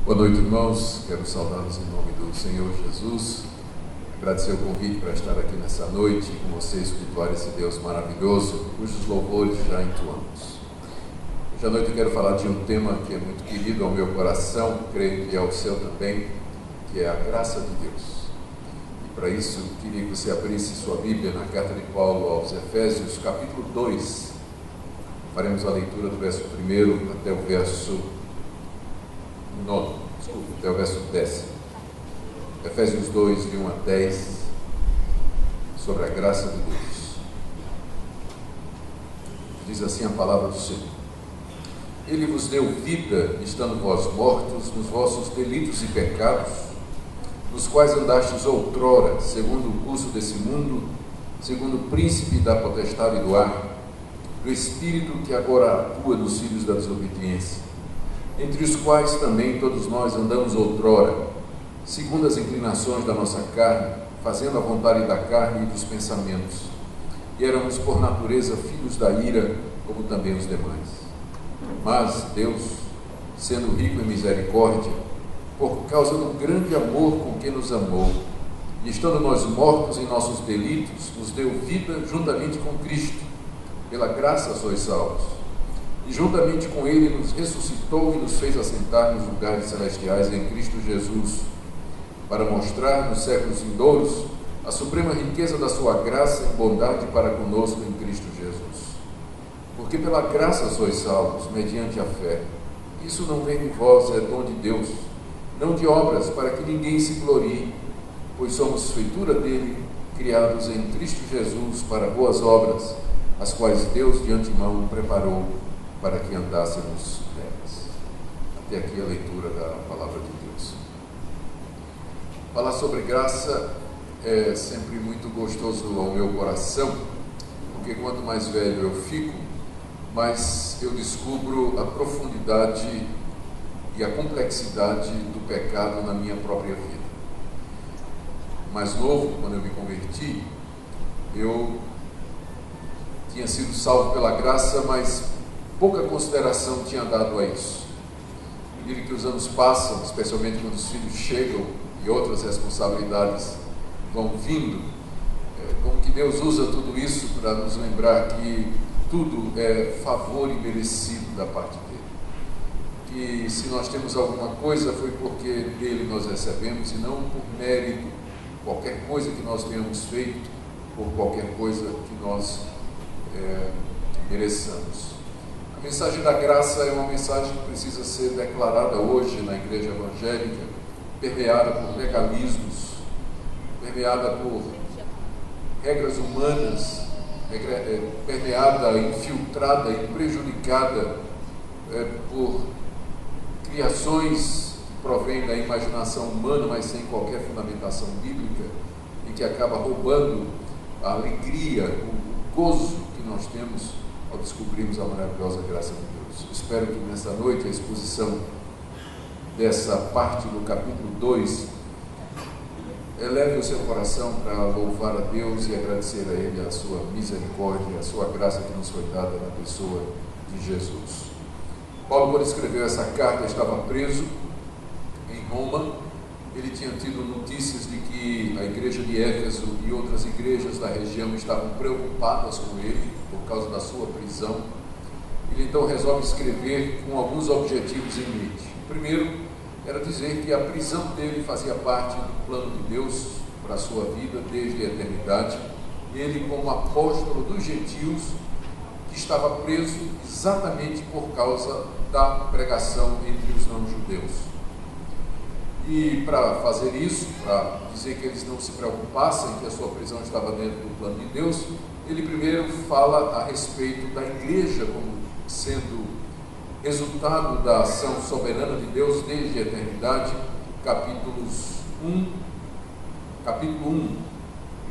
Boa noite, irmãos. Quero saudá-los em nome do Senhor Jesus. Agradecer o convite para estar aqui nessa noite com vocês, cultuar esse Deus maravilhoso, cujos louvores já entoamos. Hoje à noite eu quero falar de um tema que é muito querido ao meu coração, creio que é ao seu também, que é a graça de Deus. E para isso, eu queria que você abrisse sua Bíblia na carta de Paulo aos Efésios, capítulo 2. Faremos a leitura do verso 1 até o verso 10. Efésios 2, de 1 a 10, sobre a graça de Deus. Diz assim a palavra do Senhor: Ele vos deu vida, estando vós mortos nos vossos delitos e pecados, nos quais andastes outrora, segundo o curso desse mundo, segundo o príncipe da potestade do ar, do espírito que agora atua nos filhos da desobediência, entre os quais também todos nós andamos outrora, segundo as inclinações da nossa carne, fazendo a vontade da carne e dos pensamentos, e éramos por natureza filhos da ira, como também os demais. Mas Deus, sendo rico em misericórdia, por causa do grande amor com que nos amou, e estando nós mortos em nossos delitos, nos deu vida juntamente com Cristo. Pela graça sois salvos. E juntamente com Ele nos ressuscitou e nos fez assentar nos lugares celestiais em Cristo Jesus, para mostrar nos séculos vindouros a suprema riqueza da sua graça e bondade para conosco em Cristo Jesus. Porque pela graça sois salvos, mediante a fé. Isso não vem de vós, é dom de Deus, não de obras, para que ninguém se glorie, pois somos feitura dele, criados em Cristo Jesus para boas obras, as quais Deus de antemão preparou para que andássemos nelas. Até aqui a leitura da palavra de Deus. Falar sobre graça é sempre muito gostoso ao meu coração, porque quanto mais velho eu fico, mais eu descubro a profundidade e a complexidade do pecado na minha própria vida. Mais novo, quando eu me converti, eu tinha sido salvo pela graça, mas pouca consideração tinha dado a isso. À medida que os anos passam, especialmente quando os filhos chegam e outras responsabilidades vão vindo, como que Deus usa tudo isso para nos lembrar que tudo é favor imerecido da parte dele. Que se nós temos alguma coisa foi porque dele nós recebemos e não por mérito, qualquer coisa que nós tenhamos feito ou qualquer coisa que nós mereçamos. A mensagem da graça é uma mensagem que precisa ser declarada hoje na igreja evangélica, permeada por legalismos, permeada por regras humanas, permeada, infiltrada e prejudicada por criações que provêm da imaginação humana, mas sem qualquer fundamentação bíblica, e que acaba roubando a alegria, o gozo que nós temos ao descobrirmos a maravilhosa graça de Deus. Espero que nessa noite a exposição dessa parte do capítulo 2 eleve o seu coração para louvar a Deus e agradecer a Ele a sua misericórdia, a sua graça que nos foi dada na pessoa de Jesus. Paulo, quando escreveu essa carta, estava preso em Roma. Ele tinha tido notícias de que a igreja de Éfeso e outras igrejas da região estavam preocupadas com ele por causa da sua prisão. Ele então resolve escrever com alguns objetivos em mente. O primeiro era dizer que a prisão dele fazia parte do plano de Deus para a sua vida desde a eternidade. Ele, como apóstolo dos gentios, que estava preso exatamente por causa da pregação entre os não-judeus. E para fazer isso, para dizer que eles não se preocupassem, que a sua prisão estava dentro do plano de Deus, ele primeiro fala a respeito da igreja como sendo resultado da ação soberana de Deus desde a eternidade, capítulo 1,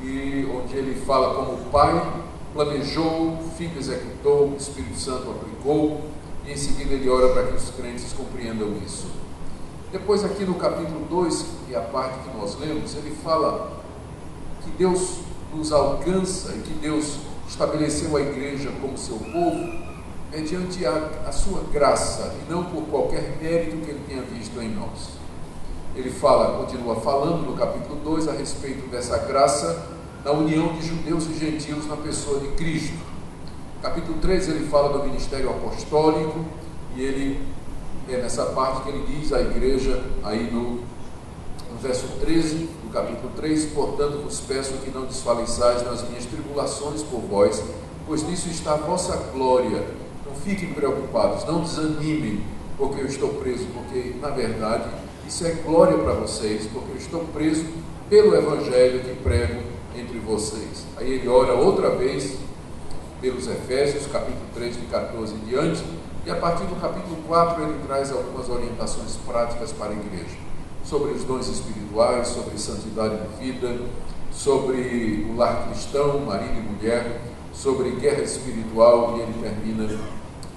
e onde ele fala como o Pai planejou, o Filho executou, o Espírito Santo aplicou, e em seguida ele ora para que os crentes compreendam isso. Depois aqui no capítulo 2, que é a parte que nós lemos, ele fala que Deus nos alcança e que Deus estabeleceu a igreja como seu povo mediante a sua graça e não por qualquer mérito que ele tenha visto em nós. Ele continua falando no capítulo 2 a respeito dessa graça na união de judeus e gentios na pessoa de Cristo. No capítulo 3 ele fala do ministério apostólico e ele é nessa parte que ele diz à igreja, aí no verso 13 do capítulo 3: portanto vos peço que não desfaleçais nas minhas tribulações por vós, pois nisso está a vossa glória. Não fiquem preocupados, não desanimem porque eu estou preso, porque na verdade isso é glória para vocês, porque eu estou preso pelo evangelho que prego entre vocês. Aí ele ora outra vez pelos Efésios, capítulo 3, de 14 em diante, e a partir do capítulo 4 ele traz algumas orientações práticas para a igreja, sobre os dons espirituais, sobre santidade de vida, sobre o lar cristão, marido e mulher, sobre guerra espiritual, e ele termina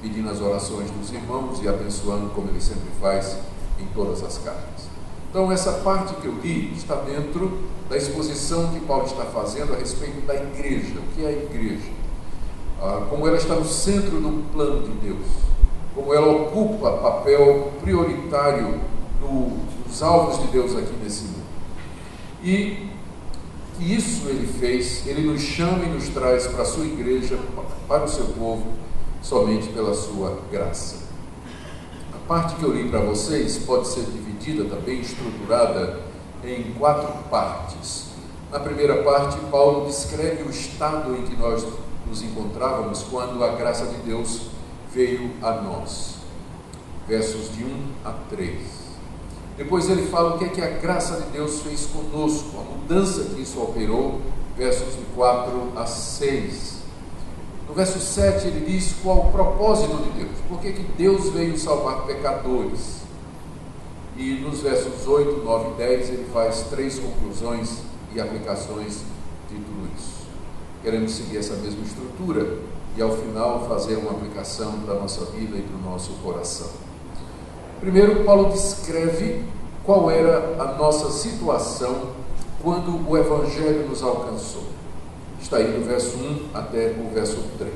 pedindo as orações dos irmãos e abençoando, como ele sempre faz em todas as cartas. Então essa parte que eu li está dentro da exposição que Paulo está fazendo a respeito da igreja. O que é a igreja? Como ela está no centro do plano de Deus, como ela ocupa papel prioritário nos alvos de Deus aqui nesse mundo. E isso ele fez, ele nos chama e nos traz para a sua igreja, para o seu povo, somente pela sua graça. A parte que eu li para vocês pode ser dividida também, estruturada em 4 partes. Na primeira parte, Paulo descreve o estado em que nós nos encontrávamos quando a graça de Deus veio a nós. Versos de 1 a 3. Depois ele fala o que é que a graça de Deus fez conosco, a mudança que isso operou, versos de 4 a 6. No verso 7 ele diz qual o propósito de Deus, por que Deus veio salvar pecadores. E nos versos 8, 9 e 10 ele faz 3 conclusões e aplicações de tudo isso. Queremos seguir essa mesma estrutura e ao final fazer uma aplicação da nossa vida e do nosso coração. Primeiro, Paulo descreve qual era a nossa situação quando o Evangelho nos alcançou. Está aí do verso 1 até o verso 3.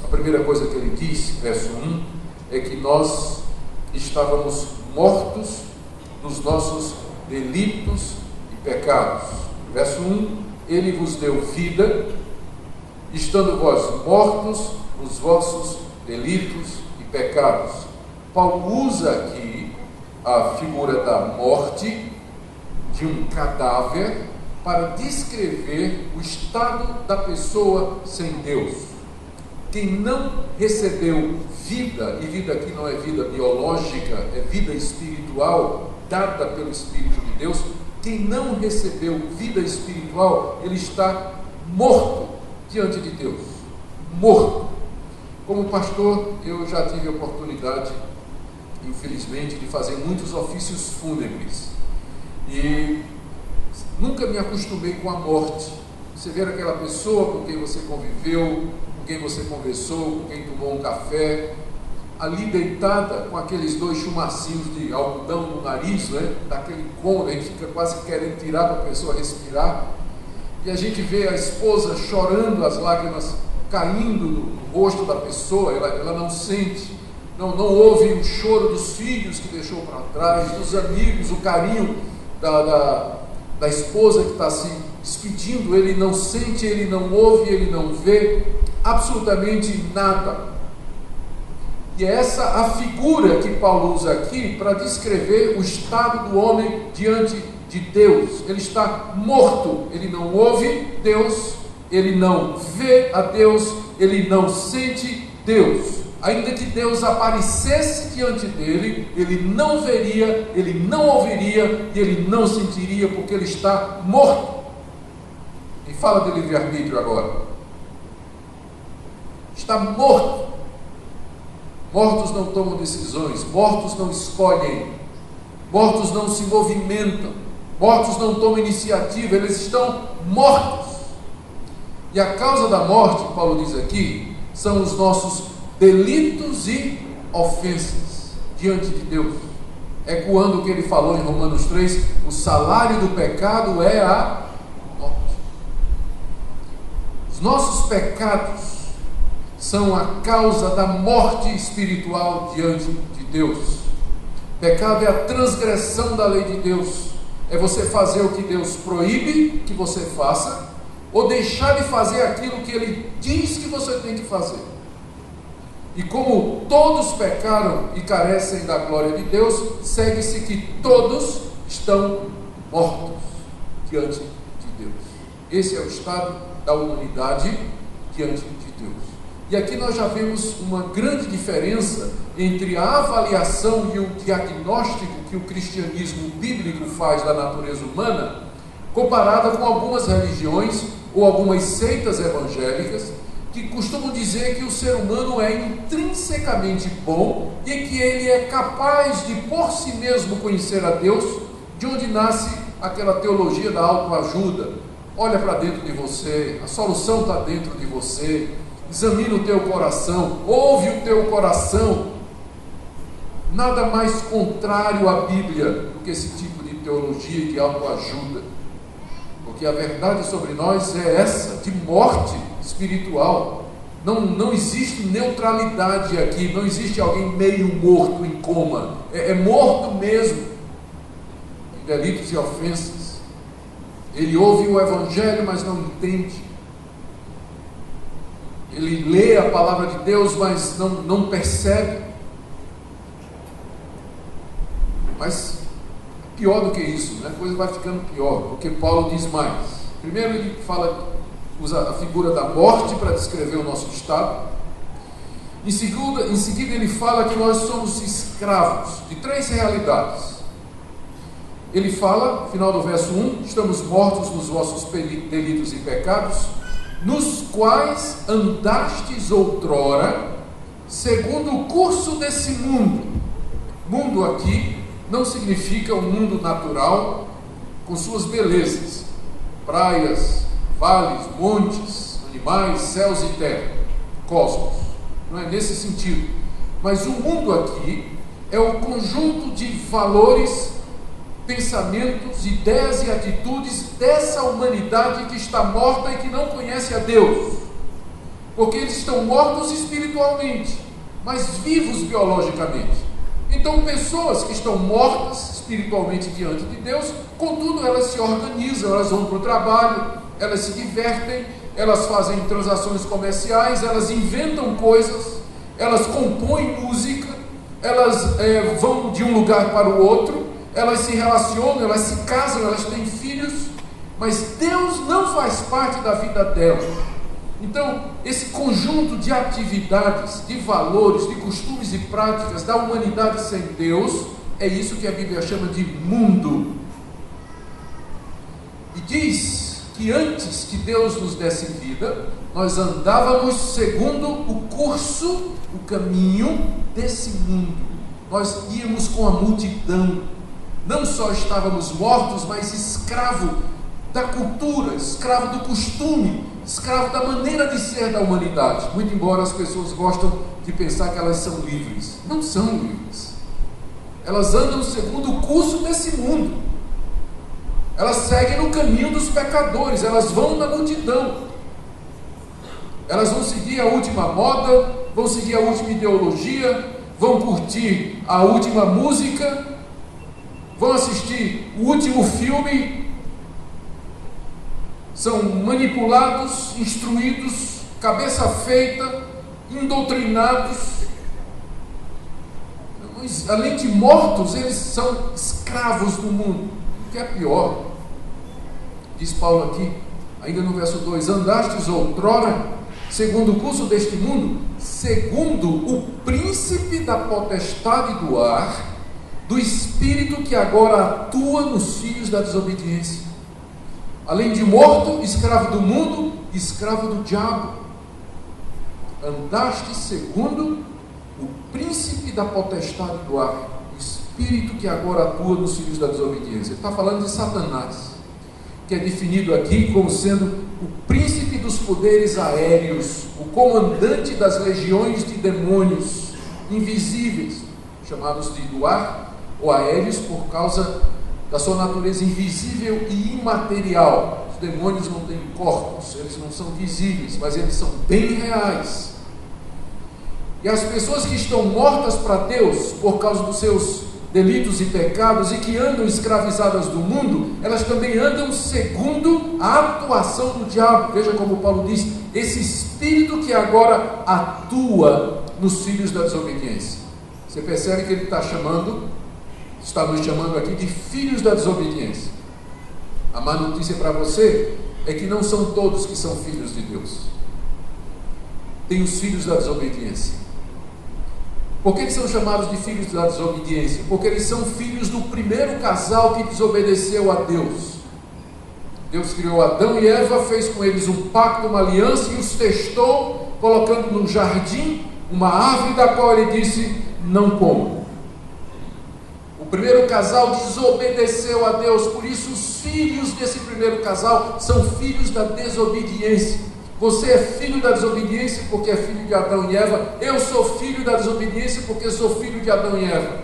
A primeira coisa que ele diz, verso 1, é que nós estávamos mortos nos nossos delitos e pecados. Verso 1, ele vos deu vida, estando vós mortos nos vossos delitos e pecados. Paulo usa aqui a figura da morte, de um cadáver, para descrever o estado da pessoa sem Deus. Quem não recebeu vida, e vida aqui não é vida biológica, é vida espiritual, dada pelo Espírito de Deus, quem não recebeu vida espiritual, ele está morto diante de Deus. Morto. Como pastor, eu já tive a oportunidade, infelizmente, de fazer muitos ofícios fúnebres. E nunca me acostumei com a morte. Você vê aquela pessoa com quem você conviveu, com quem você conversou, com quem tomou um café, ali deitada com aqueles 2 chumacinhos de algodão no nariz, né? Daquele cômodo, a gente fica quase querendo tirar para a pessoa respirar. E a gente vê a esposa chorando, as lágrimas caindo no rosto da pessoa, ela não sente, não ouve o choro dos filhos que deixou para trás, dos amigos, o carinho da esposa que está se despedindo, ele não sente, ele não ouve, ele não vê absolutamente nada. E é essa a figura que Paulo usa aqui para descrever o estado do homem diante de Deus. Ele está morto, ele não ouve Deus, ele não vê a Deus, ele não sente Deus. Ainda que Deus aparecesse diante dele, ele não veria, ele não ouviria e ele não sentiria, porque ele está morto. E fala de livre-arbítrio agora. Está morto. Mortos não tomam decisões, mortos não escolhem, mortos não se movimentam, mortos não tomam iniciativa, eles estão mortos. E a causa da morte, Paulo diz aqui, são os nossos delitos e ofensas diante de Deus. Ecoando o que ele falou em Romanos 3, o salário do pecado é a morte. Os nossos pecados são a causa da morte espiritual diante de Deus. Pecado é a transgressão da lei de Deus. É você fazer o que Deus proíbe que você faça, ou deixar de fazer aquilo que Ele diz que você tem que fazer. E como todos pecaram e carecem da glória de Deus, segue-se que todos estão mortos diante de Deus. Esse é o estado da humanidade diante de Deus. E aqui nós já vemos uma grande diferença entre a avaliação e o diagnóstico que o cristianismo bíblico faz da natureza humana, comparada com algumas religiões ou algumas seitas evangélicas que costumam dizer que o ser humano é intrinsecamente bom e que ele é capaz de por si mesmo conhecer a Deus, de onde nasce aquela teologia da autoajuda. Olha para dentro de você, a solução está dentro de você, examina o teu coração, ouve o teu coração. Nada mais contrário à Bíblia do que esse tipo de teologia de autoajuda, porque a verdade sobre nós é essa, de morte espiritual. Não existe neutralidade aqui, não existe alguém meio morto em coma, é morto mesmo em delitos e ofensas. Ele ouve o Evangelho, mas não entende. Ele lê a palavra de Deus, mas não percebe. Mas pior do que isso, né? A coisa vai ficando pior, porque Paulo diz mais. Primeiro ele usa a figura da morte para descrever o nosso estado. Em seguida ele fala que nós somos escravos de três realidades. Ele fala, no final do verso 1, estamos mortos nos vossos delitos e pecados, nos quais andastes outrora, segundo o curso desse mundo. Mundo aqui não significa um mundo natural com suas belezas, praias, vales, montes, animais, céus e terra, cosmos. Não é nesse sentido. Mas o mundo aqui é o conjunto de valores, pensamentos, ideias e atitudes dessa humanidade que está morta e que não conhece a Deus. Porque eles estão mortos espiritualmente, mas vivos biologicamente. Então, pessoas que estão mortas espiritualmente diante de Deus, contudo, elas se organizam, elas vão para o trabalho, elas se divertem, elas fazem transações comerciais, elas inventam coisas, elas compõem música, elas vão de um lugar para o outro, elas se relacionam, elas se casam, elas têm filhos, mas Deus não faz parte da vida delas. Então, esse conjunto de atividades, de valores, de costumes e práticas da humanidade sem Deus, é isso que a Bíblia chama de mundo. E diz que antes que Deus nos desse vida, nós andávamos segundo o curso, o caminho desse mundo. Nós íamos com a multidão. Não só estávamos mortos, mas escravo da cultura, escravo do costume, escravo da maneira de ser da humanidade. Muito embora as pessoas gostam de pensar que elas são livres. Não são livres. Elas andam segundo o curso desse mundo. Elas seguem no caminho dos pecadores, elas vão na multidão. Elas vão seguir a última moda, vão seguir a última ideologia, vão curtir a última música, vão assistir o último filme, são manipulados, instruídos, cabeça feita, indoutrinados. Além de mortos, eles são escravos do mundo, o que é pior. Diz Paulo aqui, ainda no verso 2, andastes outrora, segundo o curso deste mundo, segundo o príncipe da potestade do ar, do espírito que agora atua nos filhos da desobediência. Além de morto, escravo do mundo, escravo do diabo. Andaste segundo o príncipe da potestade do ar, o espírito que agora atua nos filhos da desobediência. Ele está falando de Satanás, que é definido aqui como sendo o príncipe dos poderes aéreos, o comandante das legiões de demônios invisíveis, chamados do ar ou aéreos por causa da sua natureza invisível e imaterial. Os demônios não têm corpos, eles não são visíveis, mas eles são bem reais. E as pessoas que estão mortas para Deus por causa dos seus delitos e pecados e que andam escravizadas do mundo, elas também andam segundo a atuação do diabo. Veja como Paulo diz, esse espírito que agora atua nos filhos da desobediência. Você percebe que ele está nos chamando aqui de filhos da desobediência. A má notícia para você é que não são todos que são filhos de Deus. Tem os filhos da desobediência. Por que eles são chamados de filhos da desobediência? Porque eles são filhos do primeiro casal que desobedeceu a Deus. Deus criou Adão e Eva, fez com eles um pacto, uma aliança e os testou, colocando no jardim uma árvore da qual ele disse: não comam. O primeiro casal desobedeceu a Deus, por isso os filhos desse primeiro casal são filhos da desobediência. Você é filho da desobediência porque é filho de Adão e Eva. Eu sou filho da desobediência porque sou filho de Adão e Eva.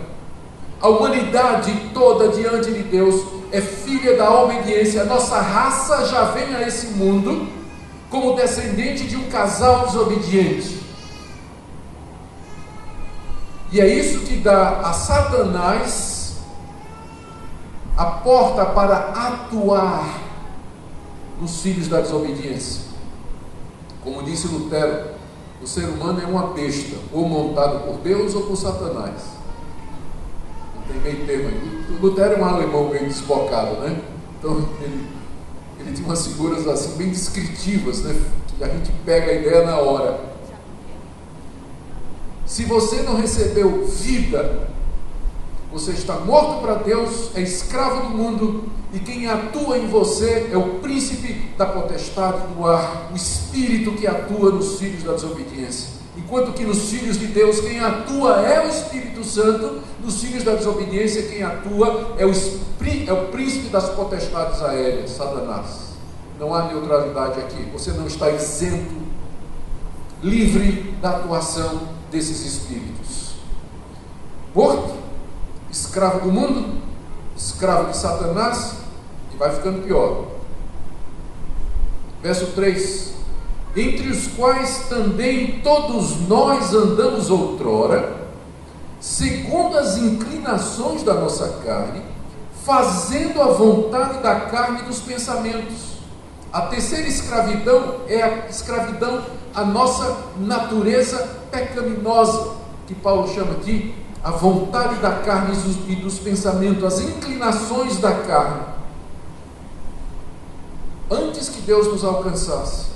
A humanidade toda diante de Deus é filha da obediência. A nossa raça já vem a esse mundo como descendente de um casal desobediente. E é isso que dá a Satanás a porta para atuar nos filhos da desobediência. Como disse Lutero, o ser humano é uma besta, ou montado por Deus ou por Satanás. Não tem meio termo aí. Lutero é um alemão bem desbocado, né? Então ele tinha umas figuras assim bem descritivas, né? Que a gente pega a ideia na hora. Se você não recebeu vida, você está morto para Deus, é escravo do mundo, e quem atua em você é o príncipe da potestade do ar, o espírito que atua nos filhos da desobediência. Enquanto que nos filhos de Deus, quem atua é o Espírito Santo, nos filhos da desobediência, quem atua é o príncipe das potestades aéreas, Satanás. Não há neutralidade aqui, você não está isento, livre da atuação desses espíritos. Morto, escravo do mundo, escravo de Satanás, e vai ficando pior. Verso 3: entre os quais também todos nós andamos outrora, segundo as inclinações da nossa carne, fazendo a vontade da carne e dos pensamentos. A terceira escravidão é a escravidão à nossa natureza pecaminosa, que Paulo chama aqui a vontade da carne e dos pensamentos, as inclinações da carne. Antes que Deus nos alcançasse,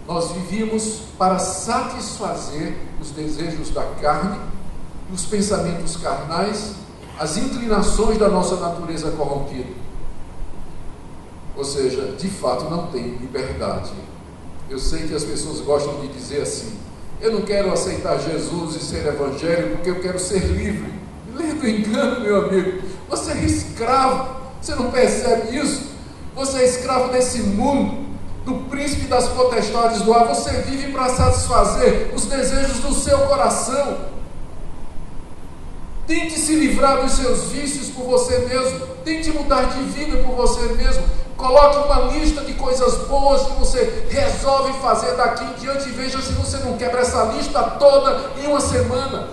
nós vivíamos para satisfazer os desejos da carne, os pensamentos carnais, as inclinações da nossa natureza corrompida. Ou seja, de fato não tem liberdade. Eu sei que as pessoas gostam de dizer assim: eu não quero aceitar Jesus e ser evangélico porque eu quero ser livre. Lê do engano, meu amigo. Você é escravo. Você não percebe isso? Você é escravo desse mundo, do príncipe das potestades do ar. Você vive para satisfazer os desejos do seu coração. Tente se livrar dos seus vícios por você mesmo. Tente mudar de vida por você mesmo. Coloque uma lista de coisas boas que você resolve fazer daqui em diante e veja se você não quebra essa lista toda em uma semana.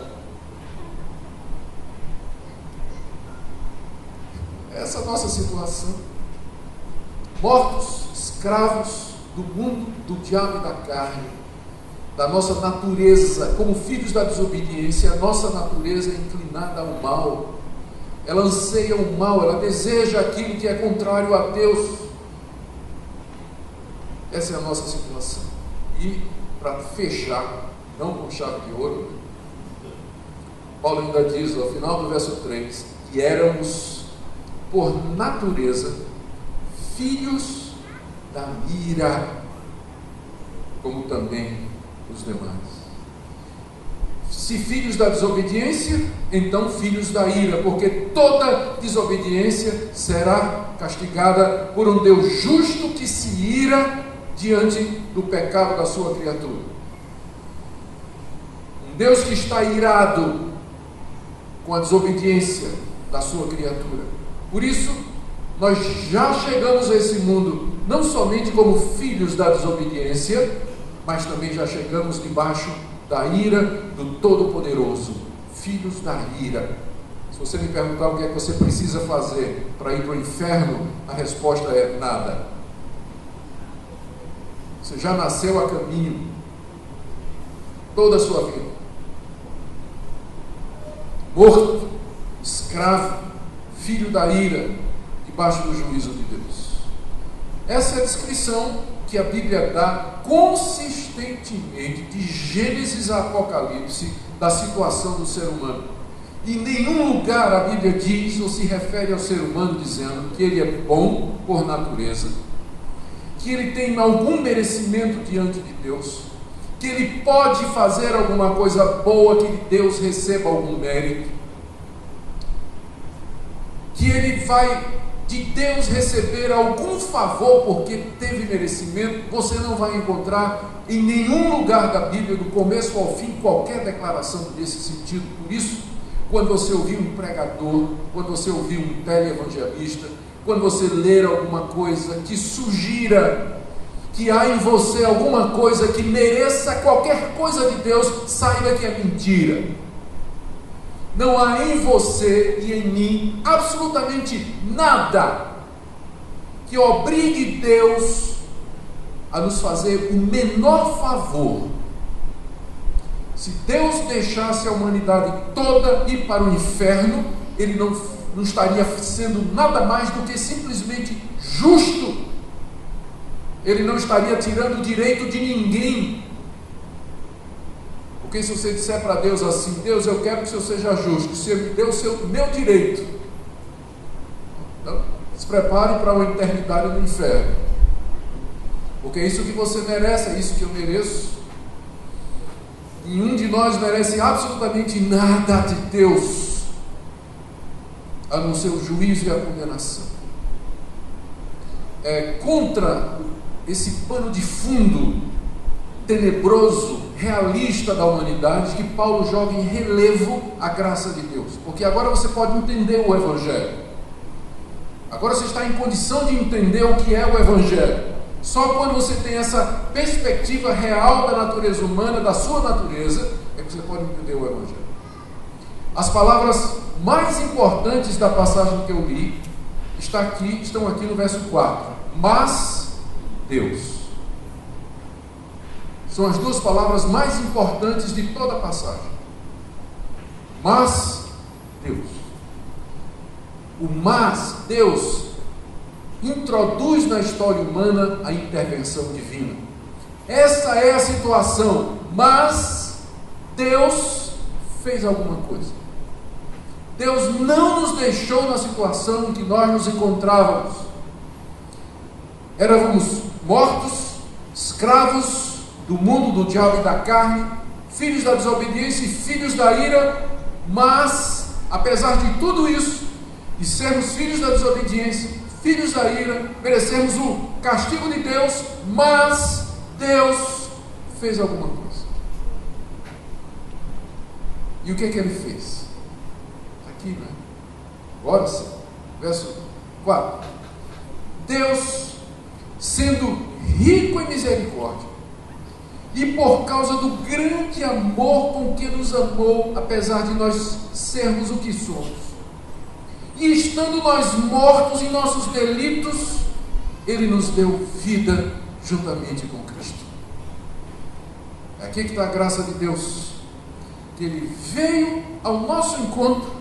Essa é a nossa situação. Mortos, escravos do mundo, do diabo e da carne, da nossa natureza, como filhos da desobediência. A nossa natureza é inclinada ao mal. Ela anseia o mal, ela deseja aquilo que é contrário a Deus. Essa é a nossa situação. E, para fechar, não com chave de ouro, Paulo ainda diz, ao final do verso 3, que éramos, por natureza, filhos da ira, como também os demais. Se filhos da desobediência, então filhos da ira, porque toda desobediência será castigada por um Deus justo que se ira diante do pecado da sua criatura. Um Deus que está irado com a desobediência da sua criatura. Por isso, nós já chegamos a esse mundo não somente como filhos da desobediência, mas também já chegamos debaixo da ira do Todo-Poderoso, filhos da ira. Se você me perguntar o que é que você precisa fazer para ir para o inferno, a resposta é nada. Você já nasceu a caminho toda a sua vida, morto, escravo, filho da ira, debaixo do juízo de Deus. Essa é a descrição que a Bíblia dá consistentemente, de Gênesis a Apocalipse, da situação do ser humano. Em nenhum lugar a Bíblia diz ou se refere ao ser humano dizendo que ele é bom por natureza, que ele tem algum merecimento diante de Deus, que ele pode fazer alguma coisa boa, que Deus receba algum mérito, que ele vai de Deus receber algum favor porque teve merecimento. Você não vai encontrar em nenhum lugar da Bíblia, do começo ao fim, qualquer declaração desse sentido. Por isso, quando você ouvir um pregador, quando você ouvir um televangelista, quando você ler alguma coisa que sugira que há em você alguma coisa que mereça qualquer coisa de Deus, saiba que é mentira. Não há em você e em mim absolutamente nada que obrigue Deus a nos fazer o menor favor. Se Deus deixasse a humanidade toda ir para o inferno, Ele não estaria sendo nada mais do que simplesmente justo. Ele não estaria tirando o direito de ninguém. Porque se você disser para Deus assim: Deus, eu quero que o Senhor seja justo, o Senhor me deu o meu direito, então se prepare para uma eternidade no inferno, porque é isso que você merece, é isso que eu mereço. Nenhum de nós merece absolutamente nada de Deus, a não ser o juízo e a condenação. É contra esse pano de fundo tenebroso, realista da humanidade, que Paulo joga em relevo a graça de Deus. Porque agora você pode entender o Evangelho. Agora você está em condição de entender o que é o Evangelho. Só quando você tem essa perspectiva real da natureza humana, da sua natureza, é que você pode entender o Evangelho. As palavras mais importantes da passagem que eu li estão aqui no verso 4. Mas Deus. São as duas palavras mais importantes de toda a passagem. Mas Deus. O mas Deus introduz na história humana a intervenção divina. Essa é a situação. Mas Deus fez alguma coisa. Deus não nos deixou na situação em que nós nos encontrávamos. Éramos mortos, escravos do mundo, do diabo e da carne, filhos da desobediência e filhos da ira. Mas, apesar de tudo isso, de sermos filhos da desobediência, filhos da ira, merecemos o castigo de Deus, mas Deus fez alguma coisa. E o que é que Ele fez? Aqui, né? Agora sim, verso 4. Deus, sendo rico em misericórdia, e por causa do grande amor com que nos amou, apesar de nós sermos o que somos, e estando nós mortos em nossos delitos, Ele nos deu vida juntamente com Cristo. É aqui que está a graça de Deus, que Ele veio ao nosso encontro,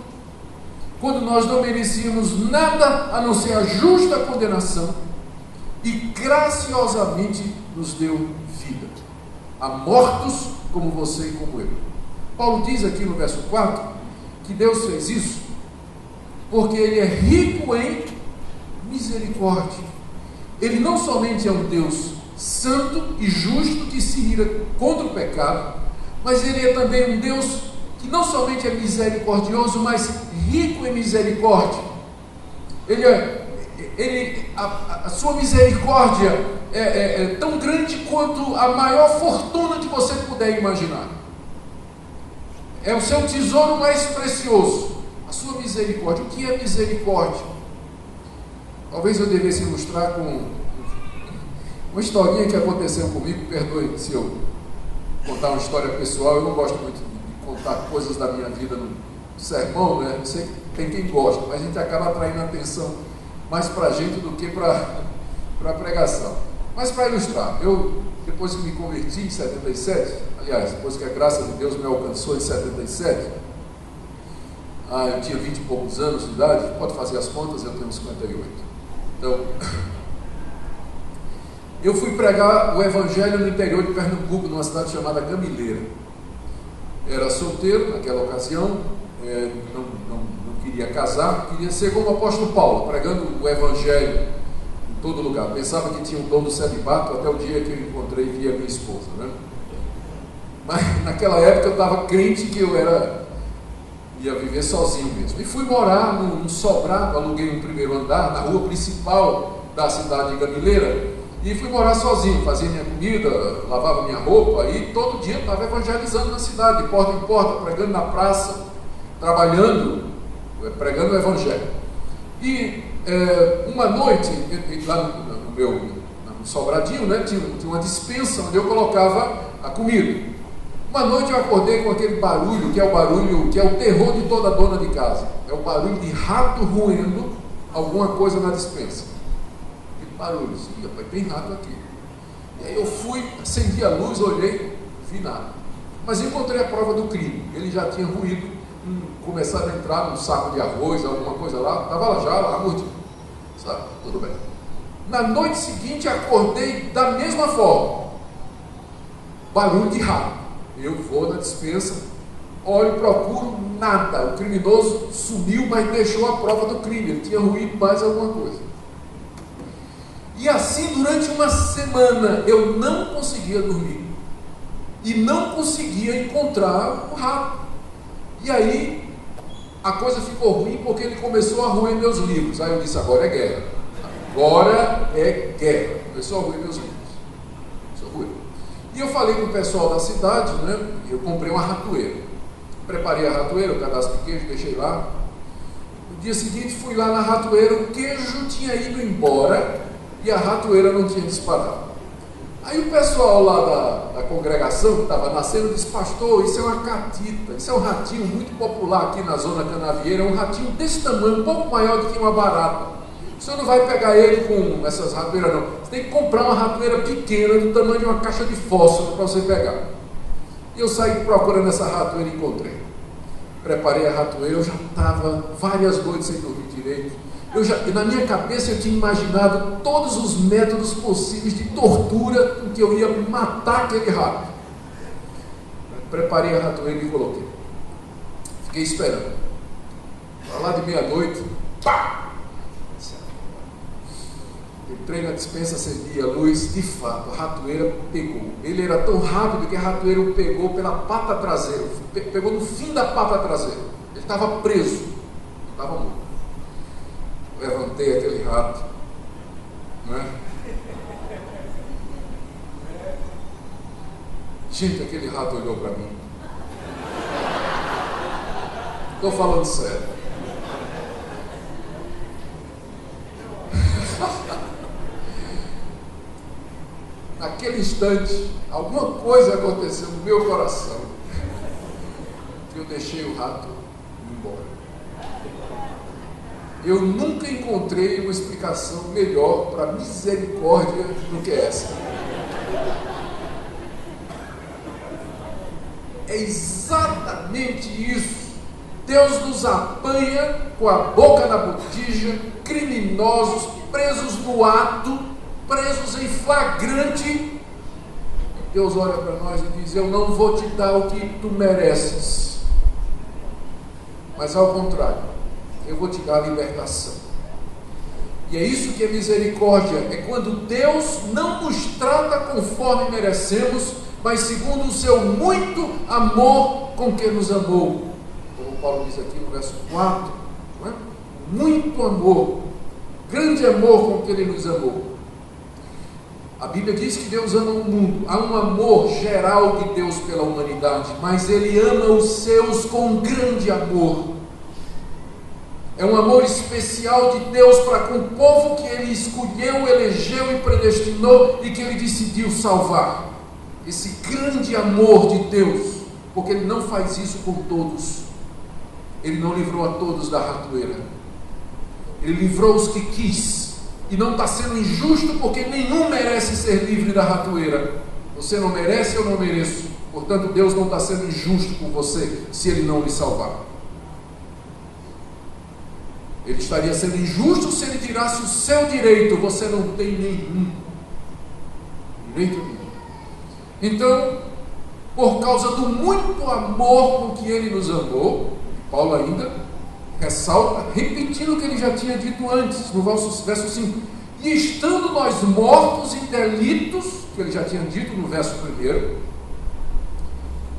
quando nós não merecíamos nada a não ser a justa condenação, e graciosamente nos deu vida, a mortos como você e como eu. Paulo diz aqui no verso 4, que Deus fez isso porque Ele é rico em misericórdia. Ele não somente é um Deus santo e justo que se ira contra o pecado, mas Ele é também um Deus que não somente é misericordioso, mas rico em misericórdia. A sua misericórdia é tão grande quanto a maior fortuna que você puder imaginar. É o seu tesouro mais precioso, a sua misericórdia. O que é misericórdia? Talvez eu devesse ilustrar com uma historinha que aconteceu comigo, perdoe se eu contar uma história pessoal. Eu não gosto muito de contar coisas da minha vida no sermão, né? Eu sei que tem quem gosta, mas a gente acaba atraindo atenção mais para a gente do que para a pregação. Mas para ilustrar, eu, depois que me converti em 77, aliás, depois que a graça de Deus me alcançou em 77, eu tinha 20 e poucos anos de idade, pode fazer as contas, eu tenho 58. Então, eu fui pregar o evangelho no interior de Pernambuco, numa cidade chamada Gamileira. Era solteiro naquela ocasião, não queria casar, queria ser como o apóstolo Paulo, pregando o evangelho em todo lugar. Pensava que tinha um dom do celibato até o dia que eu encontrei e vi a minha esposa, né? Mas naquela época eu estava crente que eu ia viver sozinho mesmo. E fui morar num sobrado, aluguei um primeiro andar na rua principal da cidade de Gamileira, e fui morar sozinho, fazia minha comida, lavava minha roupa, e todo dia estava evangelizando na cidade, de porta em porta, pregando na praça, trabalhando, pregando o evangelho. E uma noite, lá no sobradinho, né, tinha uma despensa onde eu colocava a comida. Uma noite eu acordei com aquele barulho, que é o terror de toda dona de casa. É o barulho de rato roendo alguma coisa na despensa. Aquele barulho, assim, rapaz, tem rato aqui. E aí eu fui, acendi a luz, olhei, não vi nada. Mas encontrei a prova do crime. Ele já tinha roído, começado a entrar num saco de arroz, alguma coisa lá, estava lá mordido. Sabe? Tudo bem. Na noite seguinte acordei da mesma forma. Barulho de rato. Eu vou na despensa, olho, procuro, nada. O criminoso sumiu, mas deixou a prova do crime. Ele tinha ruído mais alguma coisa. E assim, durante uma semana, eu não conseguia dormir. E não conseguia encontrar o rato. E aí, a coisa ficou ruim porque ele começou a roer meus livros. Aí eu disse, agora é guerra. Agora é guerra. Começou a roer meus livros. E eu falei com o pessoal da cidade, né? Eu comprei uma ratoeira. Preparei a ratoeira, o cadastro de queijo, deixei lá. No dia seguinte fui lá na ratoeira, o queijo tinha ido embora e a ratoeira não tinha disparado. Aí o pessoal lá da congregação que estava nascendo disse, pastor, isso é uma catita, isso é um ratinho muito popular aqui na zona canavieira, é um ratinho desse tamanho, um pouco maior do que uma barata. O senhor não vai pegar ele com essas ratoeiras não, você tem que comprar uma ratoeira pequena do tamanho de uma caixa de fósforo para você pegar. E eu saí procurando essa ratoeira e encontrei. Preparei a ratoeira, eu já estava várias noites sem dormir direito. Na minha cabeça eu tinha imaginado todos os métodos possíveis de tortura com que eu ia matar aquele rato. Preparei a ratoeira e coloquei. Fiquei esperando. Para lá de meia-noite, pá! Entrei na despensa, acendi a luz, de fato, a ratoeira pegou. Ele era tão rápido que a ratoeira o pegou pela pata traseira, pegou no fim da pata traseira. Ele estava preso, estava morto. Levantei aquele rato, né? Gente, aquele rato olhou para mim. Estou falando sério. Naquele instante, alguma coisa aconteceu no meu coração, que eu deixei o rato ir embora. Eu nunca encontrei uma explicação melhor para misericórdia do que essa. É exatamente isso. Deus nos apanha com a boca na botija, criminosos, presos no ato, presos em flagrante. Deus olha para nós e diz, eu não vou te dar o que tu mereces, mas ao contrário, eu vou te dar a libertação. E é isso que é misericórdia, é quando Deus não nos trata conforme merecemos, mas segundo o seu muito amor com que nos amou. Como Paulo diz aqui no verso 4, não é? Muito amor, grande amor com que ele nos amou. A Bíblia diz que Deus ama o mundo, há um amor geral de Deus pela humanidade, mas Ele ama os seus com grande amor. É um amor especial de Deus para com o povo que Ele escolheu, elegeu e predestinou e que Ele decidiu salvar. esse grande amor de Deus, porque Ele não faz isso com todos. Ele não livrou a todos da ratoeira. Ele livrou os que quis, e não está sendo injusto, porque nenhum merece ser livre da ratoeira. Você não merece, eu não mereço. Portanto, Deus não está sendo injusto com você se Ele não lhe salvar. Ele estaria sendo injusto se Ele tirasse o seu direito. Você não tem nenhum direito nenhum. Então, por causa do muito amor com que Ele nos amou, Paulo ainda ressalta, repetindo o que ele já tinha dito antes, no verso 5. E estando nós mortos em delitos, que ele já tinha dito no verso 1,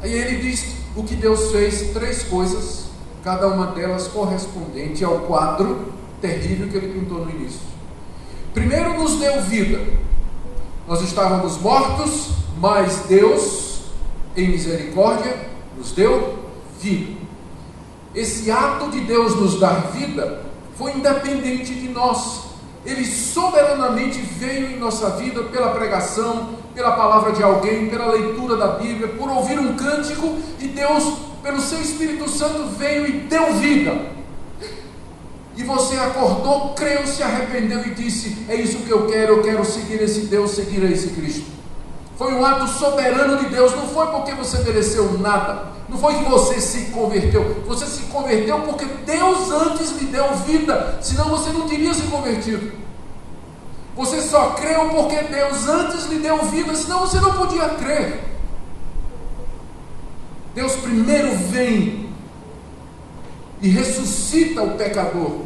aí ele diz o que Deus fez, 3 coisas, cada uma delas correspondente ao quadro terrível que ele pintou no início. Primeiro, nos deu vida. Nós estávamos mortos, mas Deus, em misericórdia, nos deu vida. Esse ato de Deus nos dar vida foi independente de nós. Ele soberanamente veio em nossa vida pela pregação, pela palavra de alguém, pela leitura da Bíblia, por ouvir um cântico, e Deus, pelo seu Espírito Santo, veio e deu vida. E você acordou, creu, se arrependeu e disse: é isso que eu quero seguir esse Deus, seguir esse Cristo. Foi um ato soberano de Deus, não foi porque você mereceu nada, não foi que você se converteu, você se converteu porque Deus antes lhe deu vida, senão você não teria se convertido. Você só creu porque Deus antes lhe deu vida, senão você não podia crer. Deus primeiro vem e ressuscita o pecador,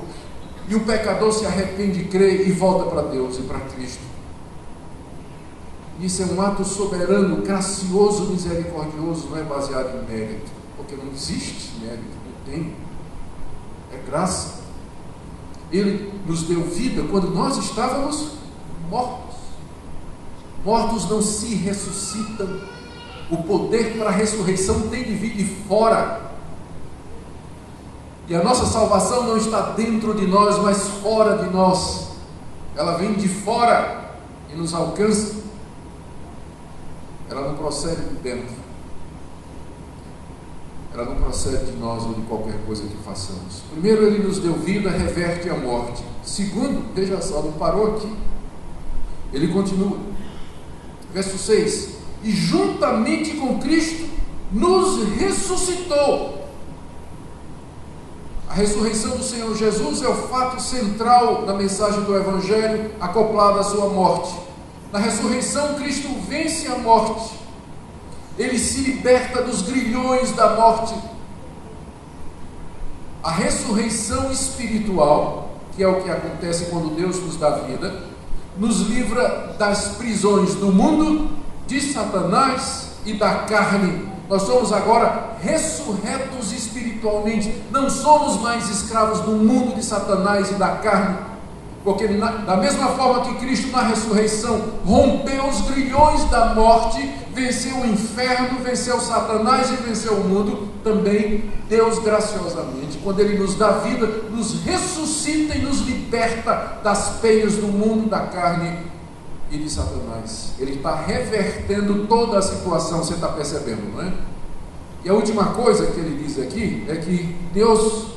e o pecador se arrepende, crê e volta para Deus e para Cristo. Isso é um ato soberano, gracioso, misericordioso, não é baseado em mérito, porque não existe mérito, não tem, é graça. Ele nos deu vida quando nós estávamos mortos. Mortos não se ressuscitam. O poder para a ressurreição tem de vir de fora. E a nossa salvação não está dentro de nós, mas fora de nós. Ela vem de fora e nos alcança. Ela não procede de dentro. Ela não procede de nós ou de qualquer coisa que façamos. Primeiro, Ele nos deu vida, reverte a morte. Segundo, veja só, não parou aqui. Ele continua. Verso 6. E juntamente com Cristo nos ressuscitou. A ressurreição do Senhor Jesus é o fato central da mensagem do Evangelho, acoplado à sua morte. Na ressurreição, Cristo vence a morte. Ele se liberta dos grilhões da morte. A ressurreição espiritual, que é o que acontece quando Deus nos dá vida, nos livra das prisões do mundo, de Satanás e da carne. Nós somos agora ressurretos espiritualmente. Não somos mais escravos do mundo, de Satanás e da carne. Porque da mesma forma que Cristo na ressurreição rompeu os grilhões da morte, venceu o inferno, venceu Satanás e venceu o mundo, também Deus graciosamente, quando Ele nos dá vida, nos ressuscita e nos liberta das peias do mundo, da carne e de Satanás. Ele está revertendo toda a situação, você está percebendo, não é? E a última coisa que ele diz aqui é que Deus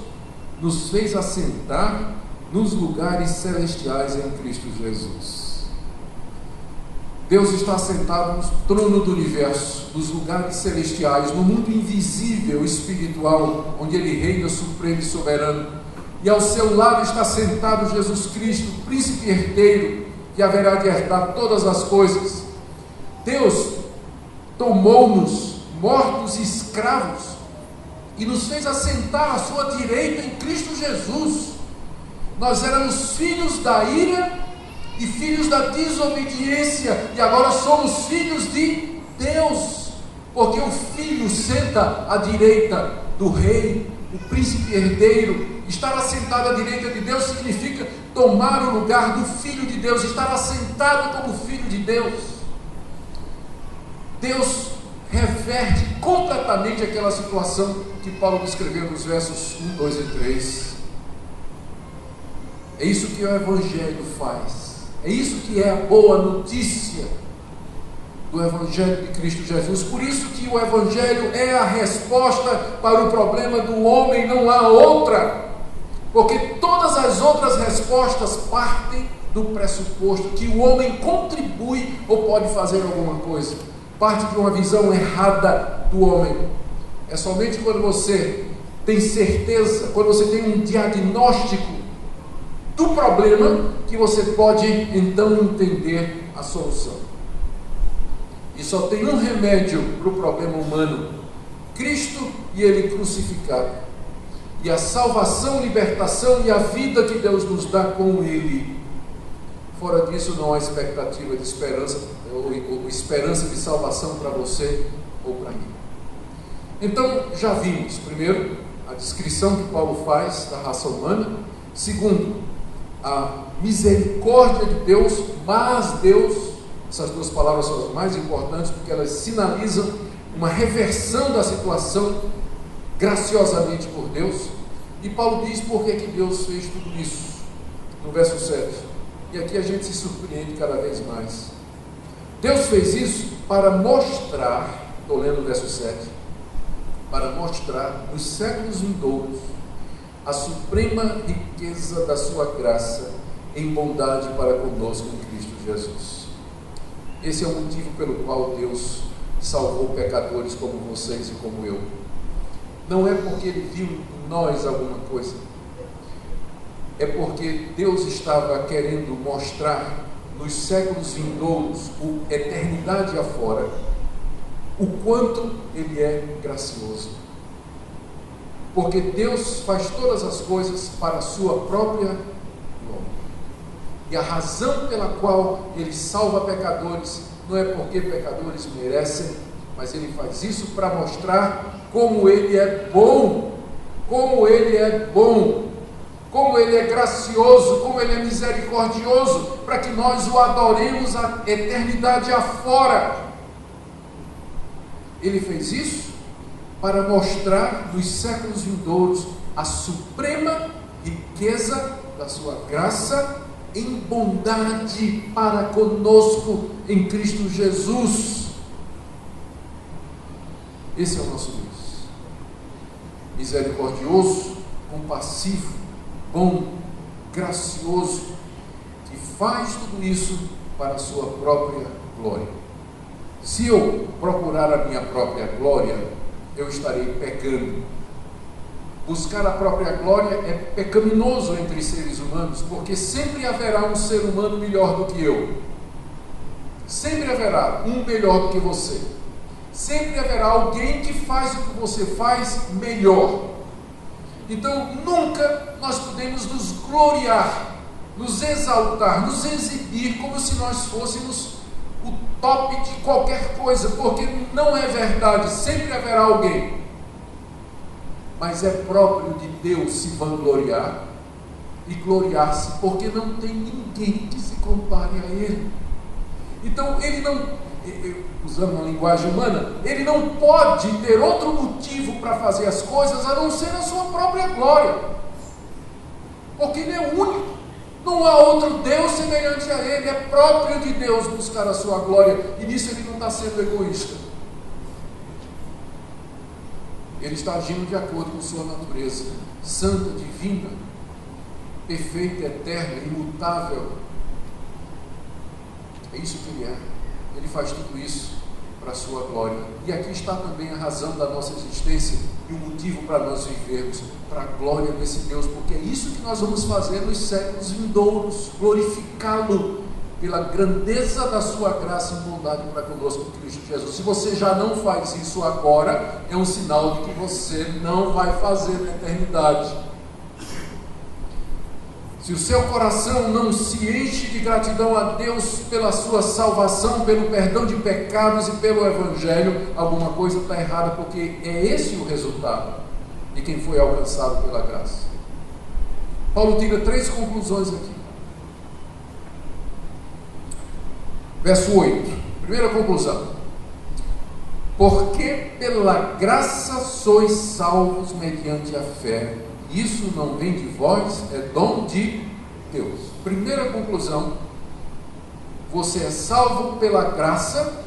nos fez assentar nos lugares celestiais em Cristo Jesus. Deus está assentado no trono do universo, nos lugares celestiais, no mundo invisível, espiritual, onde Ele reina supremo e soberano. E ao seu lado está sentado Jesus Cristo, príncipe herdeiro, que haverá de herdar todas as coisas. Deus tomou-nos, mortos e escravos, e nos fez assentar à sua direita em Cristo Jesus. Nós éramos filhos da ira e filhos da desobediência, e agora somos filhos de Deus, porque o filho senta à direita do rei, o príncipe herdeiro. Estar assentado à direita de Deus significa tomar o lugar do filho de Deus, estar assentado como filho de Deus. Deus reverte completamente aquela situação que Paulo descreveu nos versos 1, 2 e 3. É isso que o Evangelho faz. É isso que é a boa notícia. do Evangelho de Cristo Jesus. Por isso que o Evangelho é a resposta para o problema do homem, não há outra. Porque todas as outras respostas partem do pressuposto que o homem contribui ou pode fazer alguma coisa. Parte de uma visão errada do homem. É somente quando você tem certeza, quando você tem um diagnóstico do problema, que você pode então entender a solução. E só tem um remédio para o problema humano: Cristo e Ele crucificado. E a salvação, libertação e a vida que Deus nos dá com Ele. Fora disso não há expectativa de esperança, ou esperança de salvação para você ou para mim. Então, já vimos, primeiro, a descrição que Paulo faz da raça humana. Segundo, a misericórdia de Deus, mas Deus, essas duas palavras são as mais importantes, porque elas sinalizam uma reversão da situação graciosamente por Deus. E Paulo diz por que Deus fez tudo isso, no verso 7. E aqui a gente se surpreende cada vez mais. Deus fez isso para mostrar, estou lendo o verso 7, para mostrar nos séculos vindouros a suprema riqueza da sua graça em bondade para conosco em Cristo Jesus. Esse é o motivo pelo qual Deus salvou pecadores como vocês e como eu. Não é porque Ele viu em nós alguma coisa, é porque Deus estava querendo mostrar nos séculos vindouros, eternidade afora, o quanto Ele é gracioso. Porque Deus faz todas as coisas para a sua própria glória. E a razão pela qual Ele salva pecadores não é porque pecadores merecem, mas Ele faz isso para mostrar como Ele é bom, como Ele é bom, como Ele é gracioso, como Ele é misericordioso, para que nós o adoremos a eternidade afora. Ele fez isso para mostrar nos séculos vindouros a suprema riqueza da sua graça em bondade para conosco em Cristo Jesus. Esse é o nosso Deus. Misericordioso, compassivo, bom, gracioso, que faz tudo isso para a sua própria glória. Se eu procurar a minha própria glória, eu estarei pecando. Buscar a própria glória é pecaminoso entre seres humanos, porque sempre haverá um ser humano melhor do que eu. Sempre haverá um melhor do que você. Sempre haverá alguém que faz o que você faz melhor. Então, nunca nós podemos nos gloriar, nos exaltar, nos exibir como se nós fôssemos o top de qualquer coisa, porque não é verdade. Sempre haverá alguém. Mas é próprio de Deus se vangloriar e gloriar-se, porque não tem ninguém que se compare a Ele. Então, Ele não, usando uma linguagem humana, Ele não pode ter outro motivo para fazer as coisas a não ser a sua própria glória, porque Ele é único. Não há outro Deus semelhante a Ele. É próprio de Deus buscar a sua glória, e nisso Ele não está sendo egoísta. Ele está agindo de acordo com sua natureza santa, divina, perfeita, eterna, imutável. É isso que Ele é. Ele faz tudo isso para a sua glória. E aqui está também a razão da nossa existência e o motivo para nós vivermos, para a glória desse Deus, porque é isso que nós vamos fazer nos séculos vindouros, glorificá-lo pela grandeza da sua graça e bondade para conosco em Cristo Jesus. Se você já não faz isso agora, é um sinal de que você não vai fazer na eternidade. Se o seu coração não se enche de gratidão a Deus pela sua salvação, pelo perdão de pecados e pelo Evangelho, alguma coisa está errada, porque é esse o resultado de quem foi alcançado pela graça. Paulo tira 3 conclusões aqui. Verso 8, primeira conclusão: porque pela graça sois salvos mediante a fé. Isso não vem de vós, é dom de Deus. Primeira conclusão: você é salvo pela graça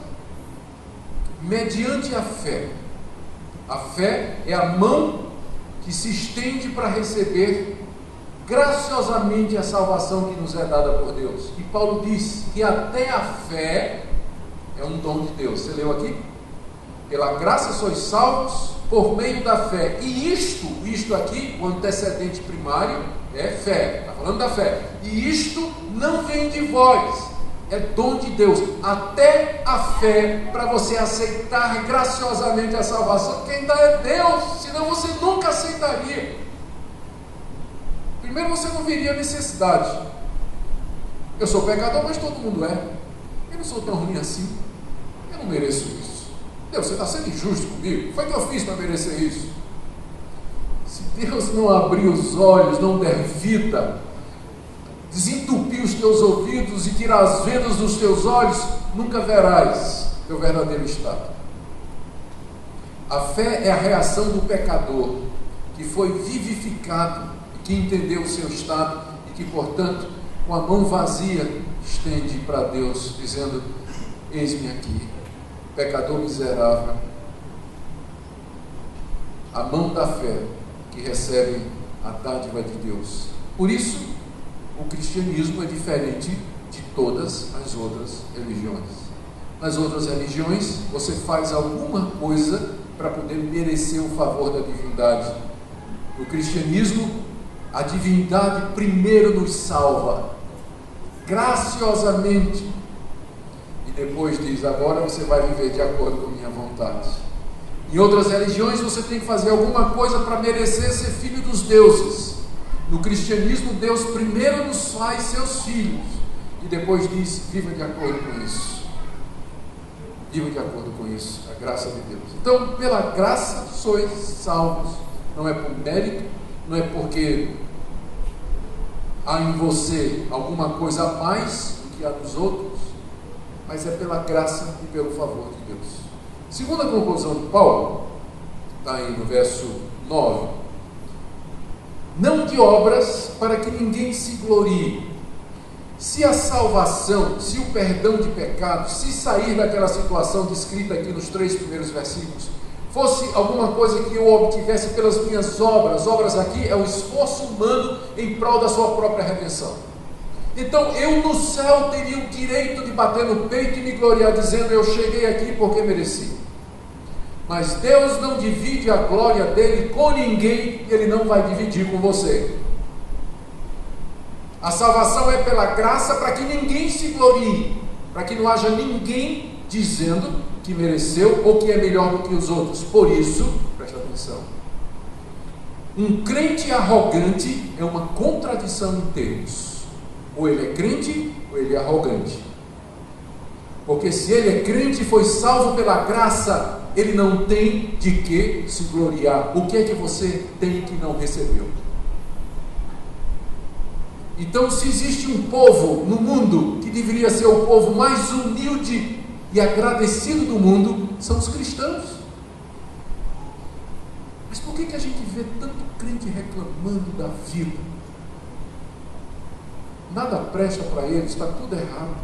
mediante a fé. A fé é a mão que se estende para receber graciosamente a salvação que nos é dada por Deus. E Paulo diz que até a fé é um dom de Deus. Você leu aqui? Pela graça sois salvos por meio da fé. E isto aqui, o antecedente primário, é fé. Está falando da fé. E isto não vem de vós, é dom de Deus. Até a fé para você aceitar graciosamente a salvação, quem dá é Deus, senão você nunca aceitaria. Primeiro, você não veria necessidade. Eu sou pecador, mas todo mundo é. Eu não sou tão ruim assim. Eu não mereço isso. Deus, você está sendo injusto comigo. O que foi que eu fiz para merecer isso? Se Deus não abrir os olhos, não der vida, desentupir os teus ouvidos e tirar as vendas dos teus olhos, nunca verás teu verdadeiro estado. A fé é a reação do pecador que foi vivificado, que entendeu o seu estado e que, portanto, com a mão vazia, estende para Deus, dizendo: eis-me aqui, pecador miserável. A mão da fé que recebe a dádiva de Deus. Por isso, o cristianismo é diferente de todas as outras religiões. Nas outras religiões, você faz alguma coisa para poder merecer o favor da divindade. No cristianismo, a divindade primeiro nos salva, graciosamente, e depois diz: agora você vai viver de acordo com a minha vontade. Em outras religiões, você tem que fazer alguma coisa para merecer ser filho dos deuses. No cristianismo, Deus primeiro nos faz seus filhos, e depois diz: viva de acordo com isso. Viva de acordo com isso, a graça de Deus. Então, pela graça sois salvos. Não é por mérito, não é porque há em você alguma coisa a mais do que há nos outros, mas é pela graça e pelo favor de Deus. Segunda conclusão de Paulo, está aí no verso 9: não de obras, para que ninguém se glorie. Se a salvação, se o perdão de pecados, se sair daquela situação descrita aqui nos 3 primeiros versículos, fosse alguma coisa que eu obtivesse pelas minhas obras aqui é o esforço humano em prol da sua própria redenção. Então eu no céu teria o direito de bater no peito e me gloriar, dizendo: eu cheguei aqui porque mereci. Mas Deus não divide a glória dele com ninguém, ele não vai dividir com você. A salvação é pela graça, para que ninguém se glorie, para que não haja ninguém dizendo que mereceu ou que é melhor do que os outros. Por isso, preste atenção, um crente arrogante é uma contradição em termos. Ou ele é crente ou ele é arrogante. Porque se ele é crente e foi salvo pela graça, ele não tem de que se gloriar. O que é que você tem que não recebeu? Então, se existe um povo no mundo que deveria ser o povo mais humilde e agradecido do mundo, são os cristãos. Mas por que a gente vê tanto crente reclamando da vida? Nada presta para eles, está tudo errado.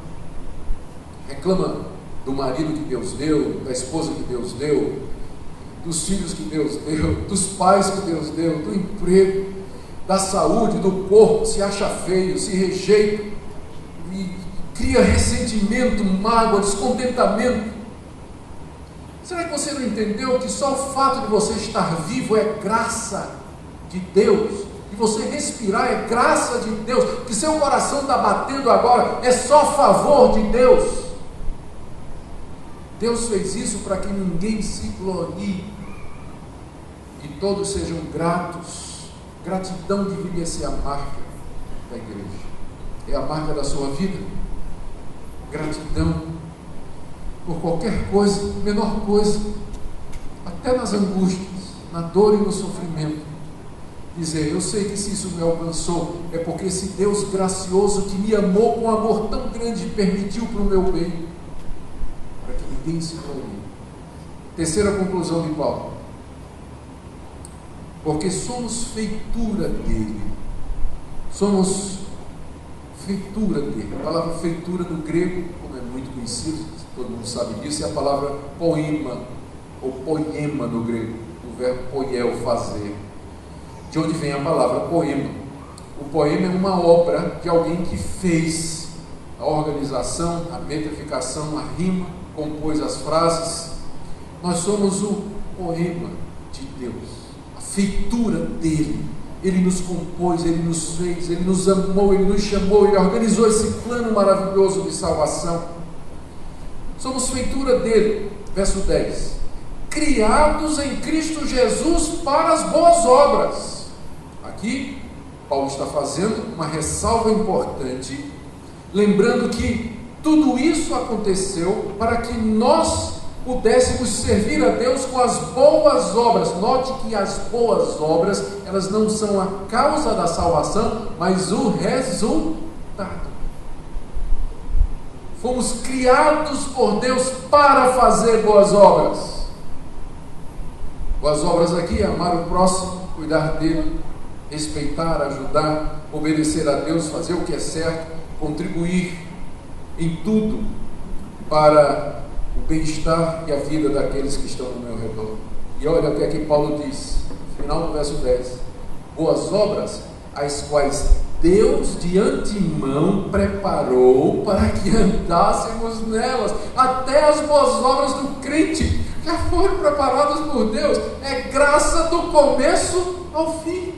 Reclama do marido que Deus deu, da esposa que Deus deu, dos filhos que Deus deu, dos pais que Deus deu, do emprego, da saúde, do corpo, se acha feio, se rejeita, e cria ressentimento, mágoa, descontentamento. Será que você não entendeu que só o fato de você estar vivo é graça de Deus? De você respirar é graça de Deus? Que seu coração está batendo agora é só favor de Deus? Deus fez isso para que ninguém se glorie e todos sejam gratos. Gratidão deveria ser a marca da igreja. É a marca da sua vida. Gratidão por qualquer coisa, menor coisa, até nas angústias, na dor e no sofrimento. Dizer: eu sei que se isso me alcançou, é porque esse Deus gracioso que me amou com um amor tão grande permitiu para o meu bem, para que ninguém se glorie. Terceira conclusão de Paulo: porque somos feitura dele, somos feitura dele. A palavra feitura no grego, como é muito conhecido, todo mundo sabe disso, é a palavra poema, ou poema no grego, do verbo poiel, fazer, de onde vem a palavra poema. O poema é uma obra de alguém que fez a organização, a metrificação, a rima, compôs as frases. Nós somos o poema de Deus, a feitura dele. Ele nos compôs, ele nos fez, ele nos amou, ele nos chamou, ele organizou esse plano maravilhoso de salvação. Somos feitura dele. Verso 10: criados em Cristo Jesus para as boas obras. Aqui Paulo está fazendo uma ressalva importante, lembrando que tudo isso aconteceu para que nós pudéssemos servir a Deus com as boas obras. Note que as boas obras, elas não são a causa da salvação, mas o resultado. Fomos criados por Deus para fazer boas obras. Boas obras aqui: amar o próximo, cuidar dele, respeitar, ajudar, obedecer a Deus, fazer o que é certo, contribuir em tudo para o bem-estar e a vida daqueles que estão no meu redor. E olha o que aqui Paulo diz, no final do verso 10: boas obras, as quais Deus de antemão preparou para que andássemos nelas. Até as boas obras do crente já foram preparadas por Deus. É graça do começo ao fim.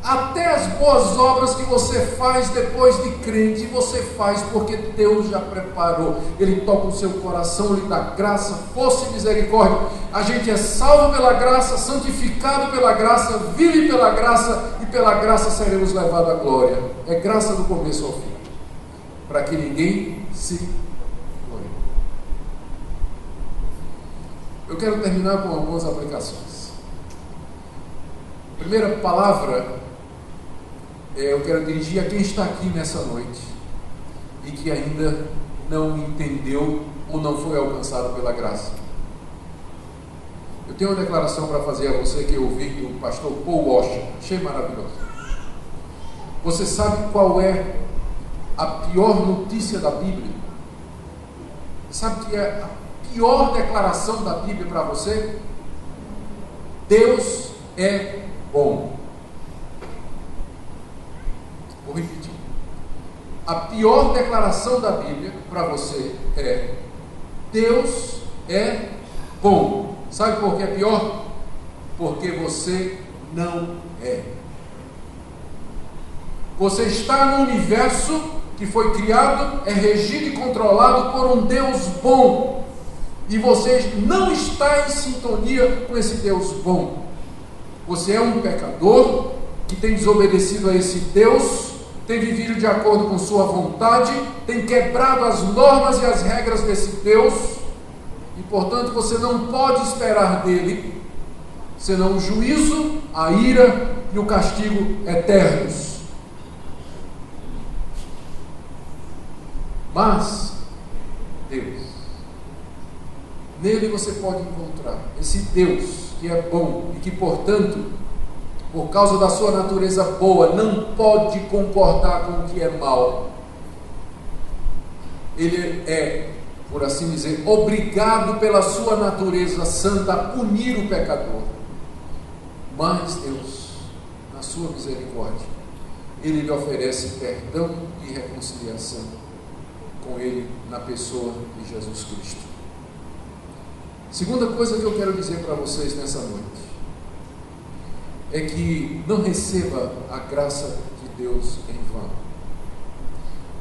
Até as boas obras que você faz depois de crente, você faz porque Deus já preparou. Ele toca o seu coração, Ele dá graça, força e misericórdia. A gente é salvo pela graça, santificado pela graça, vive pela graça, e pela graça seremos levados à glória. É graça do começo ao fim, para que ninguém se glorie. Eu quero terminar com algumas aplicações. Primeira palavra, eu quero dirigir a quem está aqui nessa noite e que ainda não entendeu ou não foi alcançado pela graça. Eu tenho uma declaração para fazer a você que eu ouvi do pastor Paul Washer, achei maravilhoso. Você sabe qual é a pior notícia da Bíblia? Sabe que é a pior declaração da Bíblia para você? Deus é bom. Vou repetir. A pior declaração da Bíblia para você é: Deus é bom. Sabe por que é pior? Porque você não é. Você está no universo que foi criado, é regido e controlado por um Deus bom, e você não está em sintonia com esse Deus bom. Você é um pecador que tem desobedecido a esse Deus, tem vivido de acordo com sua vontade, tem quebrado as normas e as regras desse Deus, e portanto você não pode esperar dele senão o juízo, a ira e o castigo eternos. Mas Deus, nele você pode encontrar esse Deus que é bom e que, portanto, por causa da sua natureza boa, não pode concordar com o que é mal. Ele é, por assim dizer, obrigado pela sua natureza santa a punir o pecador. Mas Deus, na sua misericórdia, Ele lhe oferece perdão e reconciliação com Ele na pessoa de Jesus Cristo. Segunda coisa que eu quero dizer para vocês nessa noite é que não receba a graça de Deus em vão.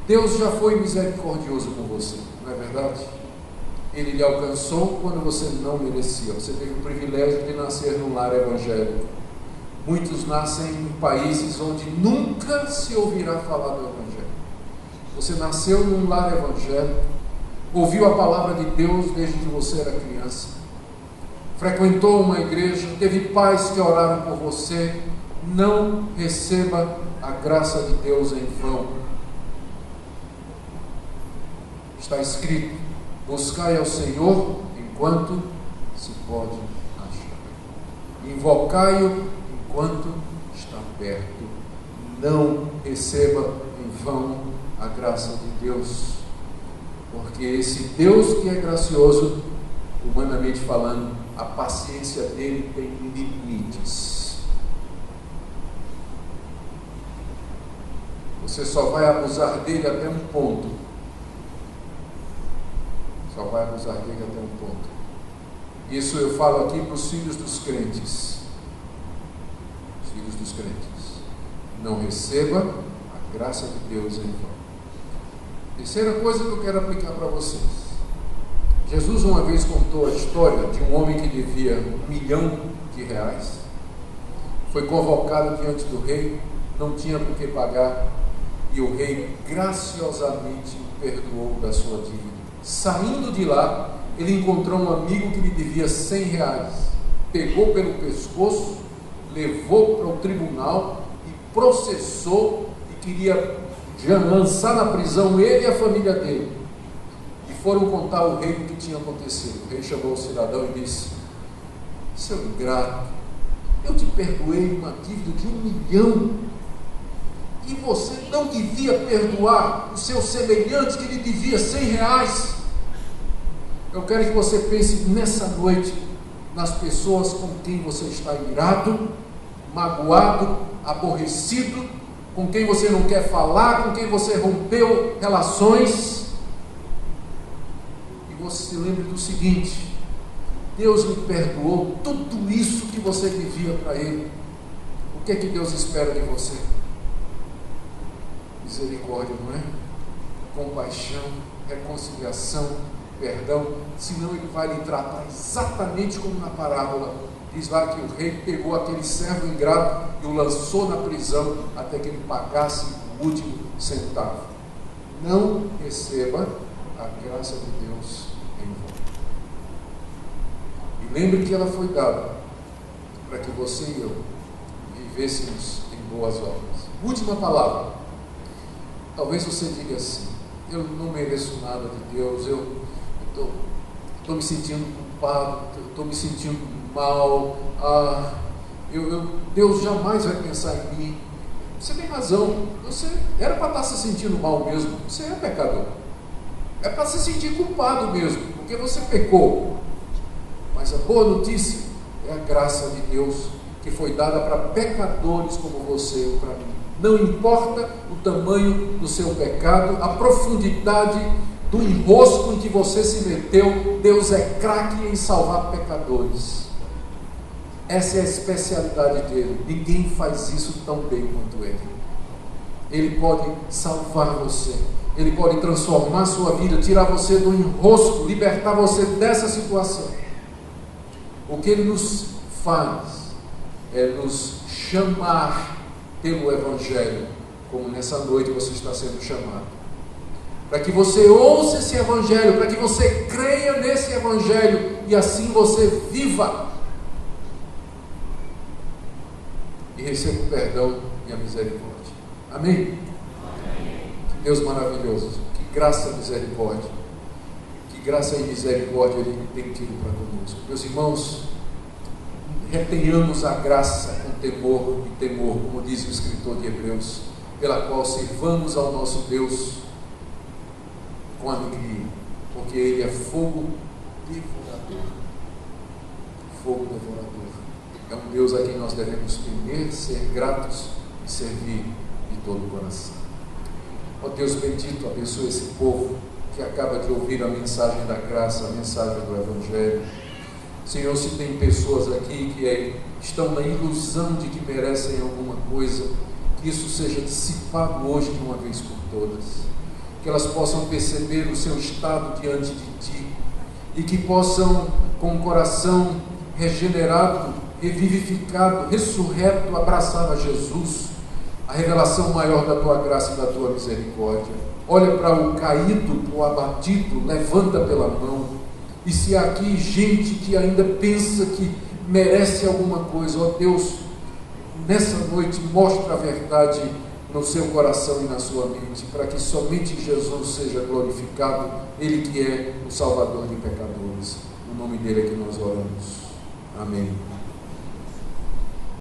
Deus já foi misericordioso com você, não é verdade? Ele lhe alcançou quando você não merecia. Você teve o privilégio de nascer num lar evangélico. Muitos nascem em países onde nunca se ouvirá falar do Evangelho. Você nasceu num lar evangélico, ouviu a palavra de Deus desde que você era criança, frequentou uma igreja, teve pais que oraram por você. Não receba a graça de Deus em vão. Está escrito: buscai ao Senhor enquanto se pode achar, invocai-o enquanto está perto. Não receba em vão a graça de Deus, porque esse Deus que é gracioso, humanamente falando, a paciência dele tem limites. Você só vai abusar dele até um ponto. Só vai abusar dele até um ponto. Isso eu falo aqui para os filhos dos crentes. Os filhos dos crentes. Não receba a graça de Deus em vão. Terceira coisa que eu quero aplicar para vocês. Jesus uma vez contou a história de um homem que devia R$1 milhão. Foi convocado diante do rei, não tinha por que pagar, e o rei graciosamente o perdoou da sua dívida. Saindo de lá, ele encontrou um amigo que lhe devia R$100, pegou pelo pescoço, levou para o tribunal e processou, e queria lançar na prisão ele e a família dele. E foram contar ao rei o que tinha acontecido. O rei chamou o cidadão e disse: seu ingrato, eu te perdoei uma dívida de R$1 milhão, e você não devia perdoar o seu semelhante que lhe devia R$100. Eu quero que você pense nessa noite nas pessoas com quem você está irado, magoado, aborrecido, com quem você não quer falar, com quem você rompeu relações, e você se lembre do seguinte: Deus lhe perdoou tudo isso que você devia para Ele. O que é que Deus espera de você? Misericórdia, não é? Compaixão, reconciliação, perdão. Senão Ele vai lhe tratar exatamente como na parábola. Diz lá que o rei pegou aquele servo ingrato e o lançou na prisão até que ele pagasse o último centavo. Não receba a graça de Deus em vão. E lembre que ela foi dada para que você e eu vivêssemos em boas obras. Última palavra. Talvez você diga assim: eu não mereço nada de Deus, eu estou me sentindo culpado, estou me sentindo mal, Deus jamais vai pensar em mim. Você tem razão, você era para estar se sentindo mal mesmo, você é pecador, é para se sentir culpado mesmo, porque você pecou. Mas a boa notícia é a graça de Deus que foi dada para pecadores como você e para mim. Não importa o tamanho do seu pecado, a profundidade do enrosco em que você se meteu, Deus é craque em salvar pecadores. Essa é a especialidade dele. Ninguém faz isso tão bem quanto ele. Ele pode salvar você, ele pode transformar a sua vida, tirar você do enrosco, libertar você dessa situação. O que ele nos faz é nos chamar pelo Evangelho, como nessa noite você está sendo chamado, para que você ouça esse Evangelho, para que você creia nesse Evangelho, e assim você viva e receba o perdão e a misericórdia. Amém? Amém. Que Deus maravilhoso, que graça e misericórdia, que graça e misericórdia Ele tem tido para conosco. Meus irmãos, retenhamos a graça com temor, como diz o escritor de Hebreus, pela qual servamos ao nosso Deus com alegria, porque Ele é fogo devorador. Fogo devorador. É um Deus a quem nós devemos temer, ser gratos e servir de todo o coração. Ó Deus bendito, abençoe esse povo que acaba de ouvir a mensagem da graça, a mensagem do Evangelho. Senhor, se tem pessoas aqui que estão na ilusão de que merecem alguma coisa, que isso seja dissipado hoje de uma vez por todas, que elas possam perceber o seu estado diante de Ti, e que possam, com o coração regenerado, revivificado, ressurreto, abraçar a Jesus, a revelação maior da Tua graça e da Tua misericórdia. Olha para o caído, para o abatido, levanta pela mão. E se há aqui gente que ainda pensa que merece alguma coisa, ó Deus, nessa noite mostra a verdade no seu coração e na sua mente, para que somente Jesus seja glorificado, Ele que é o Salvador de pecadores. No nome dele é que nós oramos. Amém.